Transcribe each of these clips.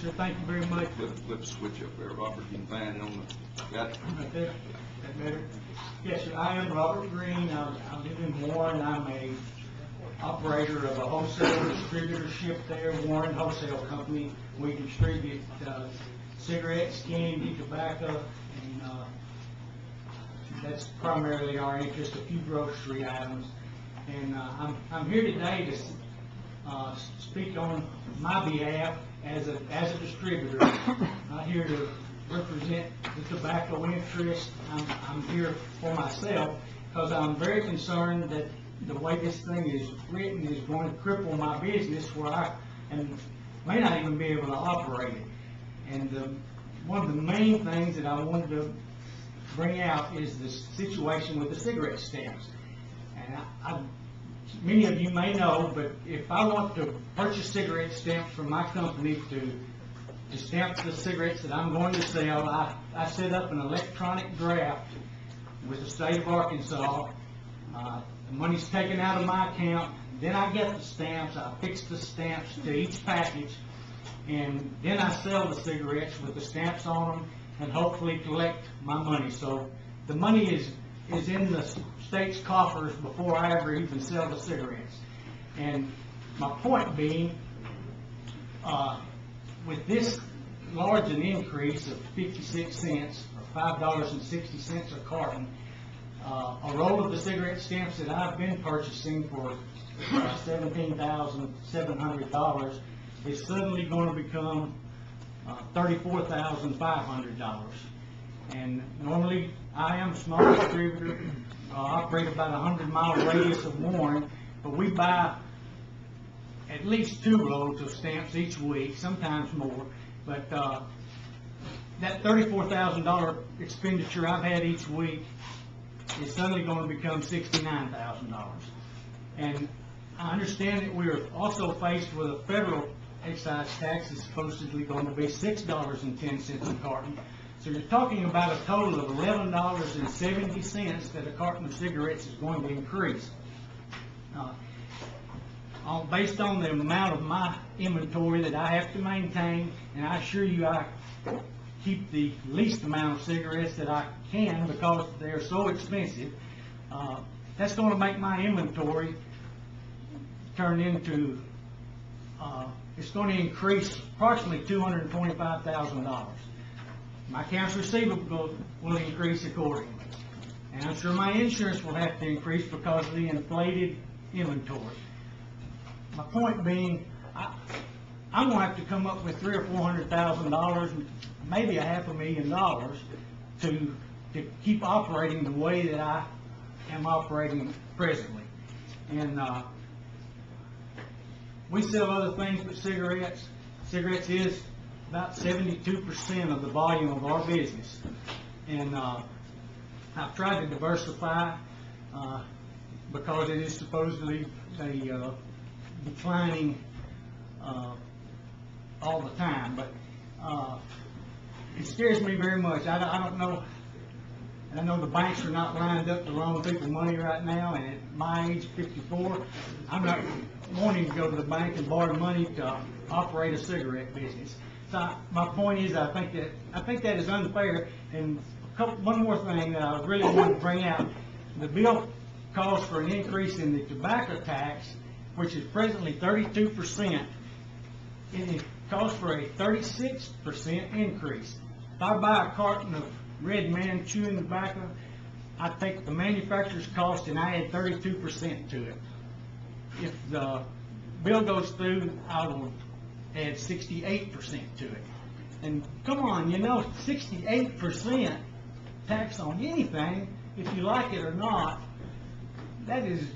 sir. Thank you very much. Flip switch up there, Robert. You can find it on the, got it? Right there. That better? Yes, sir. I am Robert Green. I live in Warren. I'm a operator of a wholesale distributorship there, Warren Wholesale Company. We distribute cigarettes, candy, tobacco, and that's primarily our interest, a few grocery items. And I'm here today to speak on my behalf as a distributor. I'm here to represent the tobacco interest. I'm here for myself because I'm very concerned that the way this thing is written is going to cripple my business where I may not even be able to operate it. And one of the main things that I wanted to bring out is the situation with the cigarette stamps. And many of you may know, but if I want to purchase cigarette stamps from my company to stamp the cigarettes that I'm going to sell, I set up an electronic draft with the state of Arkansas. The money's taken out of my account, then I get the stamps, I fix the stamps to each package, and then I sell the cigarettes with the stamps on them and hopefully collect my money. So the money is in the state's coffers before I ever even sell the cigarettes. And my point being, with this large an increase of 56 cents or $5.60 a carton, a roll of the cigarette stamps that I've been purchasing for $17,700 is suddenly going to become $34,500. And normally I am a small distributor, operate about a 100-mile radius of Warren, but we buy at least 2 rolls of stamps each week, sometimes more. But that $34,000 expenditure I've had each week is suddenly going to become $69,000. And I understand that we are also faced with a federal excise tax that's supposedly going to be $6.10 a carton. So you're talking about a total of $11.70 that a carton of cigarettes is going to increase. Based on the amount of my inventory that I have to maintain, and I assure you I keep the least amount of cigarettes that I can because they're so expensive, that's going to make my inventory turn into, it's going to increase approximately $225,000. My accounts receivable will increase accordingly. And I'm sure my insurance will have to increase because of the inflated inventory. My point being, I'm going to have to come up with $300,000 or $400,000, maybe $500,000 to keep operating the way that I am operating presently. And we sell other things but cigarettes. Cigarettes is about 72% of the volume of our business. And I've tried to diversify because it is supposedly a declining all the time, but it scares me very much. I don't know. I know the banks are not lined up to loan people money right now, and at my age, 54, I'm not wanting to go to the bank and borrow money to operate a cigarette business. So my point is, I think that is unfair. And one more thing that I really want to bring out: the bill calls for an increase in the tobacco tax, which is presently 32%. It calls for a 36% increase. If I buy a carton of Red Man chewing tobacco, I take the manufacturer's cost and I add 32% to it. If the bill goes through, I will add 68% to it. And come on, 68% tax on anything, if you like it or not, that is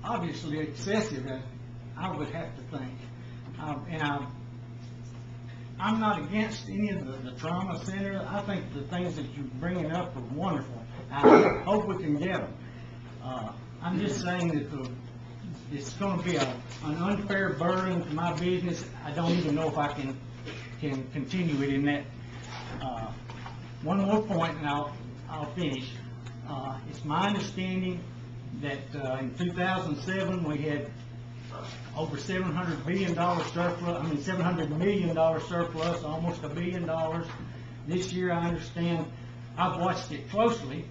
obviously excessive, I would have to think. I'm not against any of the trauma center. I think the things that you're bringing up are wonderful. I hope we can get them. I'm just saying that it's going to be an unfair burden to my business. I don't even know if I can continue it in that. One more point, and I'll finish. It's my understanding that in 2007 we had over $700 billion surplus, $700 million surplus, almost $1 billion. This year, I understand, I've watched it closely,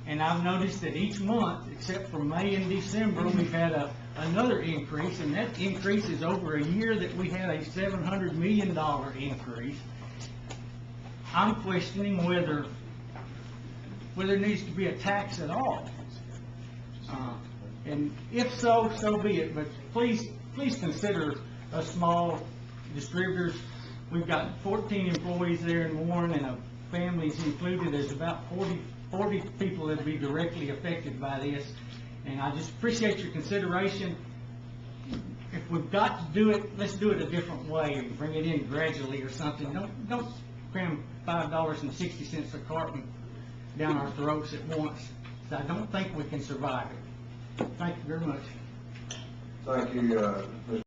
and I've noticed that each month, except for May and December, we've had another increase, and that increase is over a year that we had a $700 million increase. I'm questioning whether there needs to be a tax at all. And if so, so be it, but please consider us small distributors. We've got 14 employees there in Warren, and families included. There's about 40 people that would be directly affected by this, and I just appreciate your consideration. If we've got to do it, let's do it a different way and bring it in gradually or something. Don't cram $5.60 a carton down our throats at once. I don't think we can survive it. Thank you very much. Thank you, Mr.